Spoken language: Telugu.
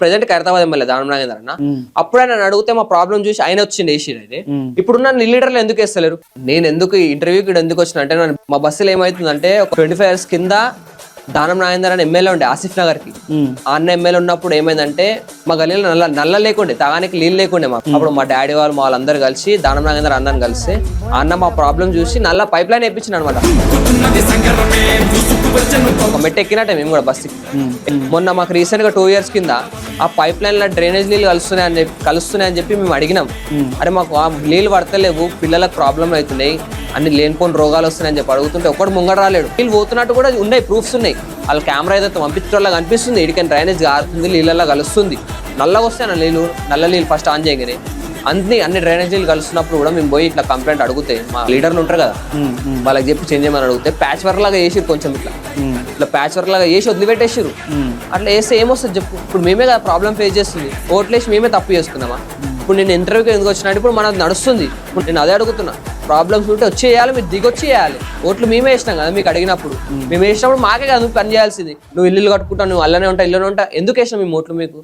ప్రెసెంట్ ఖైరతాబాద్ ఎమ్మెల్యే దానం నాగేంద్ర అన్న. అప్పుడు ఆయన అడిగితే మా ప్రాబ్లం చూసి ఆయన వచ్చింది వేసిరు. అయితే ఇప్పుడున్న లీడర్లు ఎందుకు వేస్తలేరు? నేను ఎందుకు ఇంటర్వ్యూకి ఎందుకు వచ్చిన అంటే మా బస్సులో ఏమైతుందంటే ఒక 25 years కింద దానం నాగేందర్ అని ఎమ్మెల్యే ఉండే ఆసిఫ్ నగర్ కి. ఆ అన్న ఎమ్మెల్యే ఉన్నప్పుడు ఏమైందంటే మా గల్లీలో నల్ల లేకుండే, తాగానికి నీళ్ళు లేకుండే మాకు. అప్పుడు మా డాడీ వాళ్ళు మా వాళ్ళందరూ కలిసి దానం నాగేందర్ అన్నని కలిసి ఆ అన్న మా ప్రాబ్లం చూసి నల్ల పైప్ లైన్ వేయించింది అనమాట. ఒక మెట్టు ఎక్కినట్టే మేము కూడా బస్సుకి. మొన్న మాకు రీసెంట్ గా 2 years కింద ఆ పైప్ లైన్ లో డ్రైనేజ్ నీళ్ళు కలుస్తున్నాయని చెప్పి మేము అడిగినాం. అరే మాకు ఆ నీళ్ళు పడతలేవు, పిల్లలకు ప్రాబ్లం అవుతున్నాయి, అన్ని లేనిపోని రోగాలు వస్తున్నాయని చెప్పి అడుగుతుంటే ఒక్కడు ముంగడ రాలేడు. నీళ్ళు పోతున్నట్టు కూడా ఉన్నాయి, ప్రూఫ్స్ ఉన్నాయి. వాళ్ళ కెమెరా ఏదైతే పంపించడంలో కనిపిస్తుంది, ఇడికని డ్రైనేజ్ గారుతుంది, నీళ్ళల్లో కలుస్తుంది. నల్లగా వస్తాయి నీళ్ళు, నల్ల నీళ్ళు ఫస్ట్ ఆన్ చేయగానే అన్ని డ్రైనేజ్ నీళ్ళు కలుస్తున్నప్పుడు కూడా మేము పోయి ఇట్లా కంప్లైంట్ అడిగితే మా లీడర్లు ఉంటారు కదా, వాళ్ళకి చెప్పి చేంజ్ చేయమని అడిగితే ప్యాచ్ వర్క్ లాగా వేసిరు, కొంచెం ఇట్లా ప్యాచ్ వర్క్ లాగా వేసి వదిలిపెట్టేసారు. అట్లా వేస్తే ఏమొస్తుంది చెప్పు? ఇప్పుడు మేమే కదా ప్రాబ్లం ఫేస్ చేస్తుంది, ఓట్లేసి మేమే తప్పు చేసుకున్నామా? ఇప్పుడు నేను ఇంటర్వ్యూకి ఎందుకు వచ్చినట్టు ఇప్పుడు మనకు నడుస్తుంది. ఇప్పుడు నేను అదే అడుగుతున్నా, ప్రాబ్లమ్స్ ఉంటే వచ్చేయాలి, మీరు దిగొచ్చి చేయాలి. ఓట్లు మేమే వేసినాం కదా మీకు అడిగినప్పుడు. మేము వేసినప్పుడు మాకే కదా నువ్వు పని చేయాల్సింది. నువ్వు ఇల్లు కట్టుకుంటావు, నువ్వు అల్లనే ఉంటా ఇల్లునే ఉంటా, ఎందుకు వేసినాం మేము ఓట్లు మీకు?